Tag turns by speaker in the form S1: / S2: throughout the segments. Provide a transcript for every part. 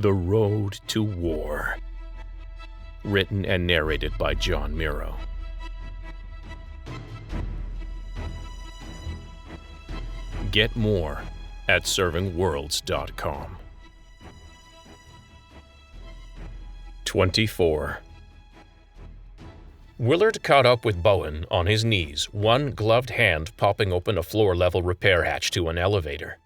S1: The Road to War. Written and narrated by John Miro. Get more at servingworlds.com. 24. Willard caught up with Bowen on his knees, one gloved hand popping open a floor-level repair hatch to an elevator.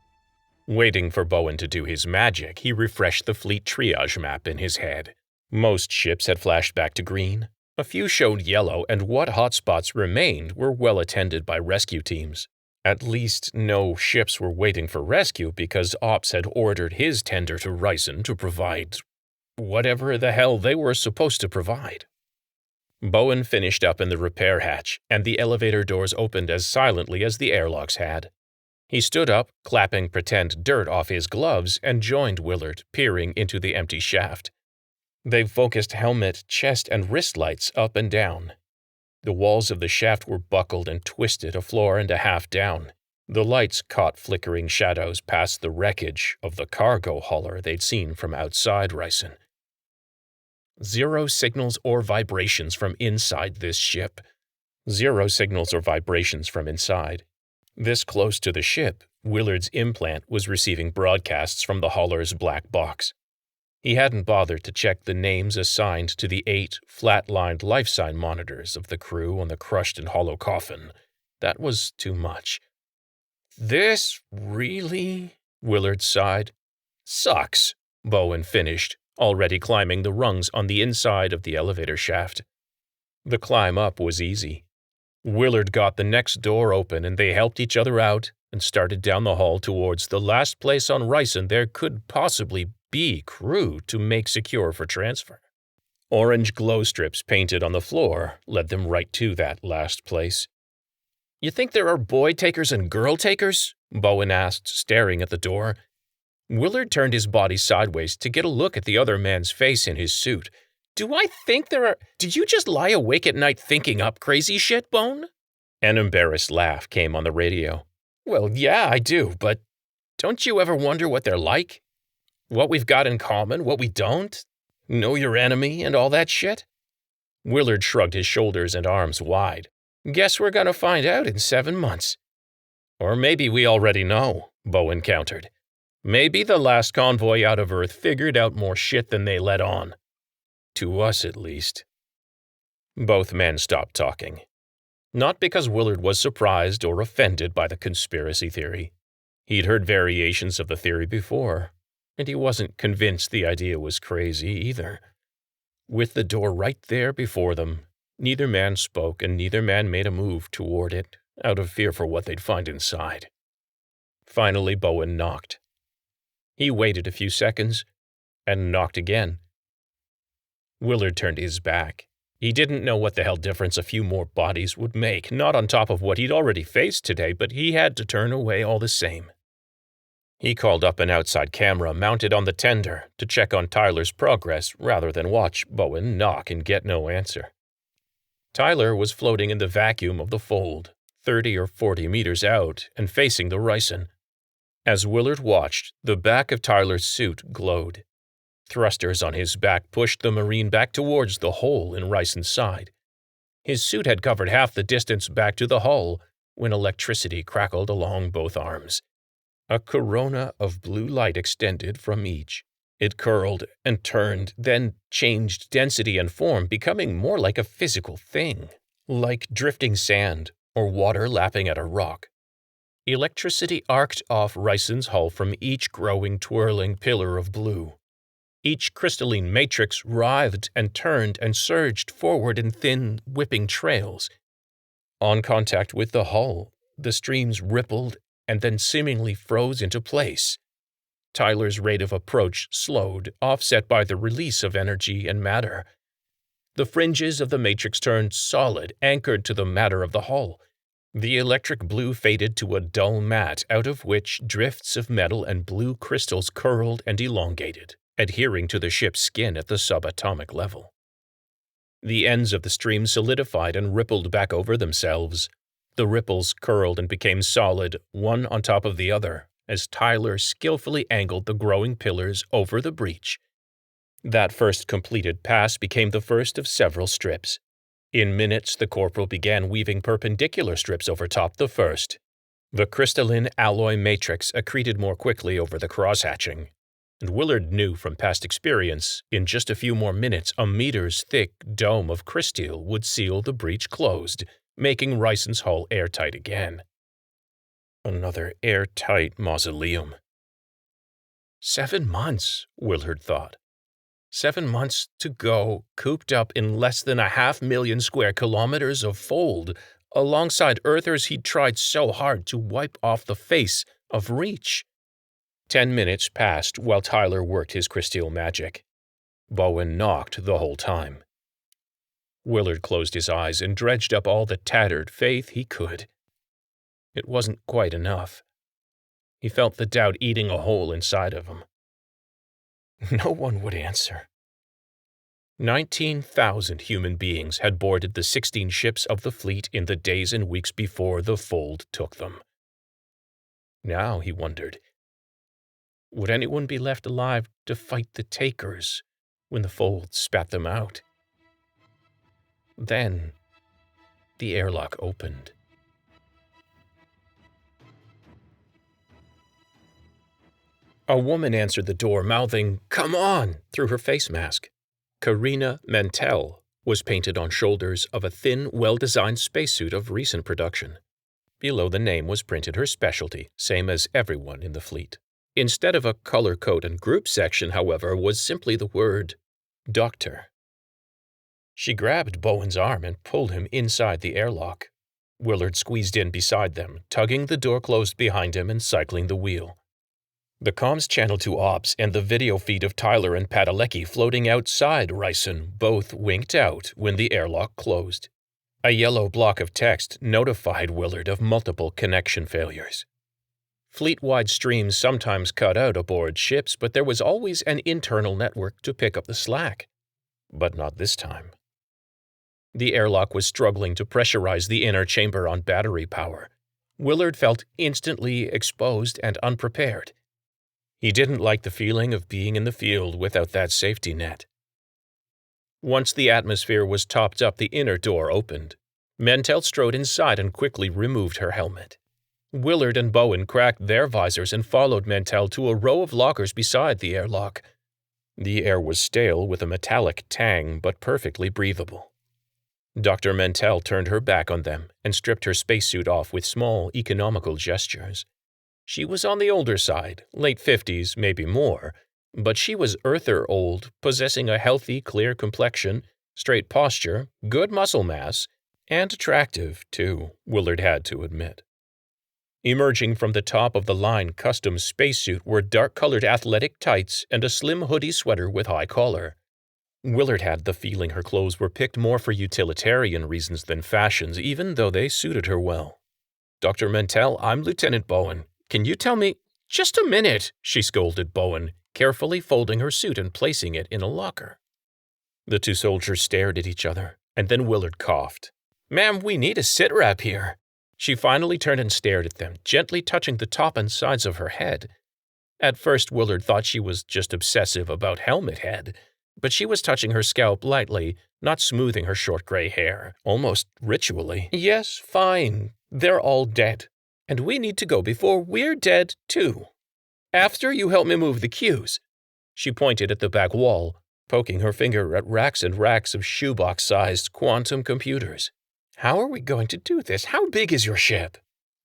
S1: Waiting for Bowen to do his magic, he refreshed the fleet triage map in his head. Most ships had flashed back to green. A few showed yellow, and what hotspots remained were well attended by rescue teams. At least no ships were waiting for rescue because Ops had ordered his tender to Ryson to provide whatever the hell they were supposed to provide. Bowen finished up in the repair hatch, and the elevator doors opened as silently as the airlocks had. He stood up, clapping pretend dirt off his gloves, and joined Willard, peering into the empty shaft. They focused helmet, chest, and wrist lights up and down. The walls of the shaft were buckled and twisted a floor and a half down. The lights caught flickering shadows past the wreckage of the cargo hauler they'd seen from outside Ryson. Zero signals or vibrations from inside this ship. Zero signals or vibrations from inside. This close to the ship, Willard's implant was receiving broadcasts from the hauler's black box. He hadn't bothered to check the names assigned to the 8 flat-lined life sign monitors of the crew on the crushed and hollow coffin. That was too much. "This really?" Willard sighed. "Sucks," Bowen finished, already climbing the rungs on the inside of the elevator shaft. The climb up was easy. Willard got the next door open and they helped each other out and started down the hall towards the last place on Ryson there could possibly be crew to make secure for transfer. Orange glow strips painted on the floor led them right to that last place. "You think there are boy takers and girl takers?" Bowen asked, staring at the door. Willard turned his body sideways to get a look at the other man's face in his suit. "Do I think there are— Did you just lie awake at night thinking up crazy shit, Bone?" An embarrassed laugh came on the radio. "Well, yeah, I do, but don't you ever wonder what they're like? What we've got in common, what we don't? Know your enemy and all that shit?" Willard shrugged his shoulders and arms wide. "Guess we're gonna find out in 7 months. Or maybe we already know," Bowen countered. "Maybe the last convoy out of Earth figured out more shit than they let on. To us, at least." Both men stopped talking. Not because Willard was surprised or offended by the conspiracy theory. He'd heard variations of the theory before, and he wasn't convinced the idea was crazy either. With the door right there before them, neither man spoke and neither man made a move toward it, out of fear for what they'd find inside. Finally, Bowen knocked. He waited a few seconds, and knocked again. Willard turned his back. He didn't know what the hell difference a few more bodies would make, not on top of what he'd already faced today, but he had to turn away all the same. He called up an outside camera mounted on the tender to check on Tyler's progress rather than watch Bowen knock and get no answer. Tyler was floating in the vacuum of the fold, 30 or 40 meters out and facing the Ryson. As Willard watched, the back of Tyler's suit glowed. Thrusters on his back pushed the Marine back towards the hole in Ryson's side. His suit had covered half the distance back to the hull when electricity crackled along both arms. A corona of blue light extended from each. It curled and turned, then changed density and form, becoming more like a physical thing, like drifting sand or water lapping at a rock. Electricity arced off Ryson's hull from each growing, twirling pillar of blue. Each crystalline matrix writhed and turned and surged forward in thin, whipping trails. On contact with the hull, the streams rippled and then seemingly froze into place. Tyler's rate of approach slowed, offset by the release of energy and matter. The fringes of the matrix turned solid, anchored to the matter of the hull. The electric blue faded to a dull matte, out of which drifts of metal and blue crystals curled and elongated, adhering to the ship's skin at the subatomic level. The ends of the stream solidified and rippled back over themselves. The ripples curled and became solid, one on top of the other, as Tyler skillfully angled the growing pillars over the breach That first completed pass became the first of several strips. In minutes, the corporal began weaving perpendicular strips over top the first. The crystalline alloy matrix accreted more quickly over the crosshatching, and Willard knew from past experience, in just a few more minutes a meter's-thick dome of crysteel would seal the breach closed, making Rison's hull airtight again. Another airtight mausoleum. 7 months, Willard thought. 7 months to go, cooped up in less than 500,000 square kilometers of fold, alongside Earthers he'd tried so hard to wipe off the face of Reach. 10 minutes passed while Tyler worked his crysteel magic. Bowen knocked the whole time. Willard closed his eyes and dredged up all the tattered faith he could. It wasn't quite enough. He felt the doubt eating a hole inside of him. No one would answer. 19,000 human beings had boarded the 16 ships of the fleet in the days and weeks before the fold took them. Now, he wondered, would anyone be left alive to fight the takers when the fold spat them out? Then, the airlock opened. A woman answered the door, mouthing, "Come on," through her face mask. Karina Mantell was painted on shoulders of a thin, well-designed spacesuit of recent production. Below the name was printed her specialty, same as everyone in the fleet. Instead of a color code and group section, however, was simply the word Doctor. She grabbed Bowen's arm and pulled him inside the airlock. Willard squeezed in beside them, tugging the door closed behind him and cycling the wheel. The comms channel to Ops and the video feed of Tyler and Padalecki floating outside Rison both winked out when the airlock closed. A yellow block of text notified Willard of multiple connection failures. Fleet-wide streams sometimes cut out aboard ships, but there was always an internal network to pick up the slack. But not this time. The airlock was struggling to pressurize the inner chamber on battery power. Willard felt instantly exposed and unprepared. He didn't like the feeling of being in the field without that safety net. Once the atmosphere was topped up, the inner door opened. Mantell strode inside and quickly removed her helmet. Willard and Bowen cracked their visors and followed Mantell to a row of lockers beside the airlock. The air was stale with a metallic tang, but perfectly breathable. Dr. Mantell turned her back on them and stripped her spacesuit off with small, economical gestures. She was on the older side, late 50s, maybe more, but she was Earther old, possessing a healthy, clear complexion, straight posture, good muscle mass, and attractive, too, Willard had to admit. Emerging from the top-of-the-line custom spacesuit were dark-colored athletic tights and a slim hoodie sweater with high collar. Willard had the feeling her clothes were picked more for utilitarian reasons than fashions, even though they suited her well. "Dr. Mantell, I'm Lieutenant Bowen. Can you tell me—" "Just a minute," she scolded Bowen, carefully folding her suit and placing it in a locker. The two soldiers stared at each other, and then Willard coughed. "Ma'am, we need a sit-rep here." She finally turned and stared at them, gently touching the top and sides of her head. At first, Willard thought she was just obsessive about helmet head, but she was touching her scalp lightly, not smoothing her short gray hair, almost ritually. "Yes, fine. They're all dead. And we need to go before we're dead, too. After you help me move the queues." She pointed at the back wall, poking her finger at racks and racks of shoebox-sized quantum computers. "How are we going to do this? How big is your ship?"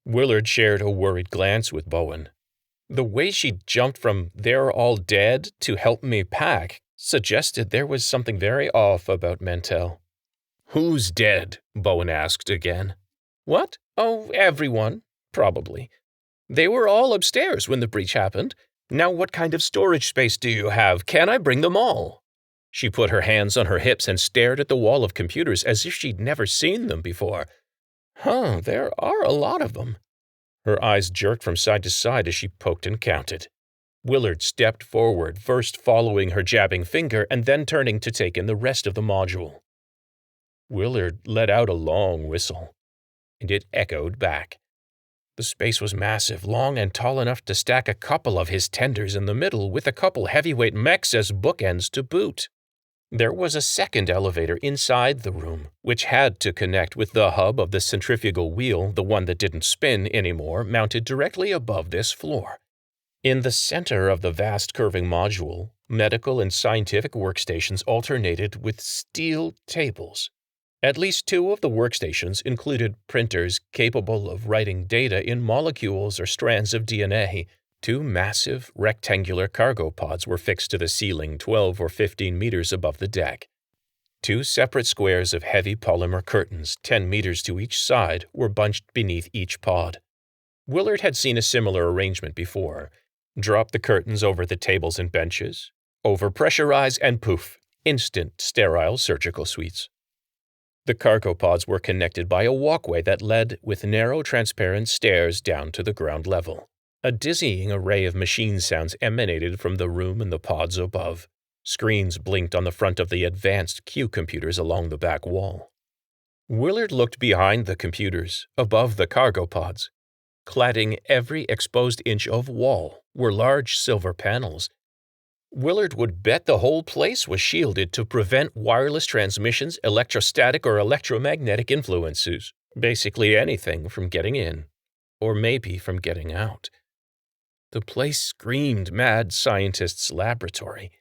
S1: Willard shared a worried glance with Bowen. The way she jumped from "they're all dead" to "help me pack" suggested there was something very off about Mantell. "Who's dead?" Bowen asked again. "What? Oh, everyone. Probably. They were all upstairs when the breach happened. Now what kind of storage space do you have? Can I bring them all?" She put her hands on her hips and stared at the wall of computers as if she'd never seen them before. There are a lot of them. Her eyes jerked from side to side as she poked and counted. Willard stepped forward, first following her jabbing finger and then turning to take in the rest of the module. Willard let out a long whistle, and it echoed back. The space was massive, long and tall enough to stack a couple of his tenders in the middle with a couple heavyweight mechs as bookends to boot. There was a second elevator inside the room, which had to connect with the hub of the centrifugal wheel, the one that didn't spin anymore, mounted directly above this floor. In the center of the vast curving module, medical and scientific workstations alternated with steel tables. At least 2 of the workstations included printers capable of writing data in molecules or strands of DNA. 2 massive, rectangular cargo pods were fixed to the ceiling 12 or 15 meters above the deck. 2 separate squares of heavy polymer curtains, 10 meters to each side, were bunched beneath each pod. Willard had seen a similar arrangement before. Drop the curtains over the tables and benches, overpressurize, and poof, instant sterile surgical suites. The cargo pods were connected by a walkway that led with narrow, transparent stairs down to the ground level. A dizzying array of machine sounds emanated from the room and the pods above. Screens blinked on the front of the advanced Q computers along the back wall. Willard looked behind the computers, above the cargo pods. Cladding every exposed inch of wall were large silver panels. Willard would bet the whole place was shielded to prevent wireless transmissions, electrostatic or electromagnetic influences, basically anything from getting in, or maybe from getting out. The place screamed mad scientist's laboratory.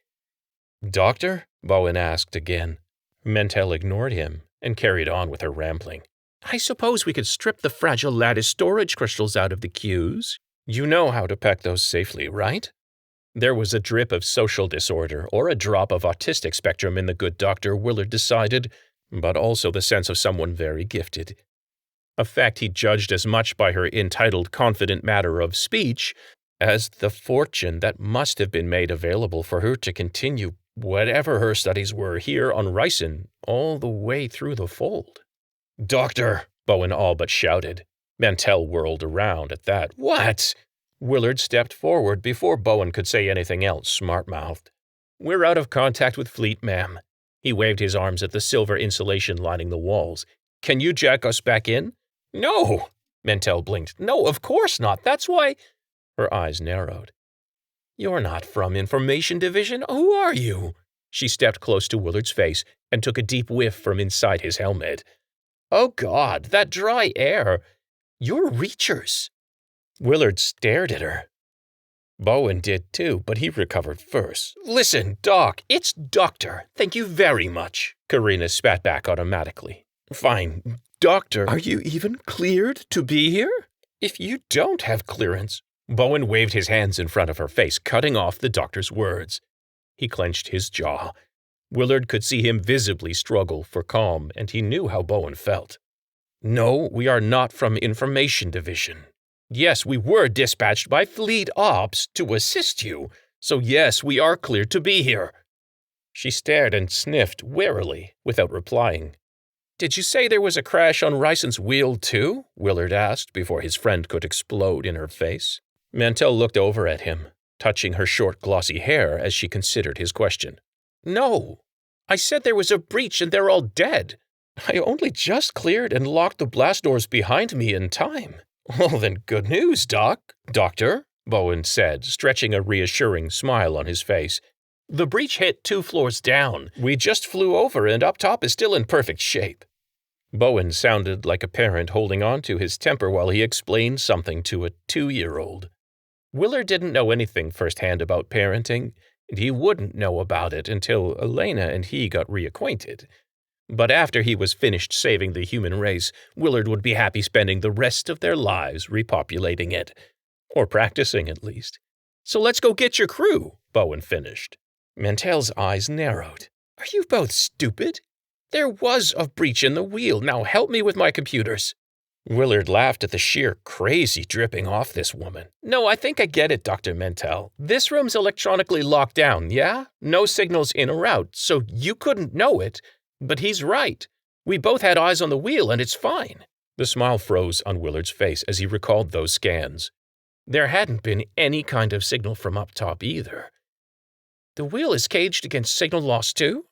S1: "Doctor?" Bowen asked again. Mentel ignored him and carried on with her rambling. "I suppose we could strip the fragile lattice storage crystals out of the Qs. You know how to pack those safely, right?" There was a drip of social disorder or a drop of autistic spectrum in the good doctor, Willard decided, but also the sense of someone very gifted. A fact he judged as much by her entitled, confident matter of speech as the fortune that must have been made available for her to continue whatever her studies were here on Ryson all the way through the fold. "Doctor!" Bowen all but shouted. Mantell whirled around at that. "What?" Willard stepped forward before Bowen could say anything else, smart-mouthed. "We're out of contact with Fleet, ma'am." He waved his arms at the silver insulation lining the walls. "Can you jack us back in?" "No!" Mantell blinked. "No, of course not. That's why—" Her eyes narrowed. "You're not from Information Division. Who are you?" She stepped close to Willard's face and took a deep whiff from inside his helmet. "Oh, God, that dry air. You're Reachers." Willard stared at her. Bowen did too, but he recovered first. "Listen, Doc, it's Doctor. Thank you very much." Karina spat back automatically. "Fine, Doctor. Are you even cleared to be here? If you don't have clearance—" Bowen waved his hands in front of her face, cutting off the doctor's words. He clenched his jaw. Willard could see him visibly struggle for calm, and he knew how Bowen felt. "No, we are not from Information Division. Yes, we were dispatched by Fleet Ops to assist you, so yes, we are cleared to be here." She stared and sniffed warily, without replying. "Did you say there was a crash on Ryson's wheel, too?" Willard asked before his friend could explode in her face. Mantell looked over at him, touching her short, glossy hair as she considered his question. "No. I said there was a breach and they're all dead. I only just cleared and locked the blast doors behind me in time." "Well, then good news, Doctor," Bowen said, stretching a reassuring smile on his face. "The breach hit 2 floors down. We just flew over and up top is still in perfect shape." Bowen sounded like a parent holding on to his temper while he explained something to a 2-year-old. Willard didn't know anything firsthand about parenting, and he wouldn't know about it until Elena and he got reacquainted. But after he was finished saving the human race, Willard would be happy spending the rest of their lives repopulating it. Or practicing, at least. "So let's go get your crew," Bowen finished. Mantell's eyes narrowed. "Are you both stupid? There was a breach in the wheel. Now help me with my computers." Willard laughed at the sheer crazy dripping off this woman. "No, I think I get it, Dr. Mantell. This room's electronically locked down, yeah? No signals in or out, so you couldn't know it. But he's right. We both had eyes on the wheel, and it's fine." The smile froze on Willard's face as he recalled those scans. There hadn't been any kind of signal from up top either. "The wheel is caged against signal loss too?"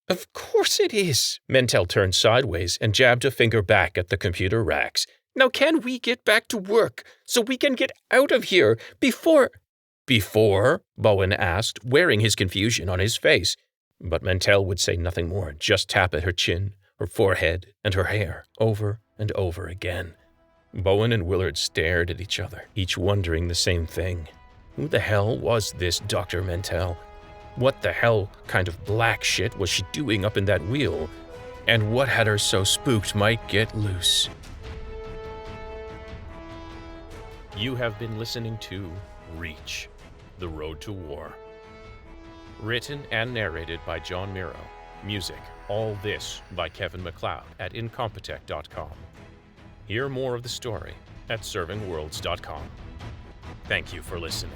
S1: "Of course it is." Mantell turned sideways and jabbed a finger back at the computer racks. Now can we get back to work so we can get out of here before... Before? Bowen asked, wearing his confusion on his face. But Mantell would say nothing more, just tap at her chin, her forehead, and her hair, over and over again. Bowen and Willard stared at each other, each wondering the same thing. Who the hell was this Dr. Mantell? What the hell kind of black shit was she doing up in that wheel? And what had her so spooked might get loose? You have been listening to Reach, The Road to War. Written and narrated by John Miro. Music, All This by Kevin MacLeod at Incompetech.com. Hear more of the story at servingworlds.com. Thank you for listening.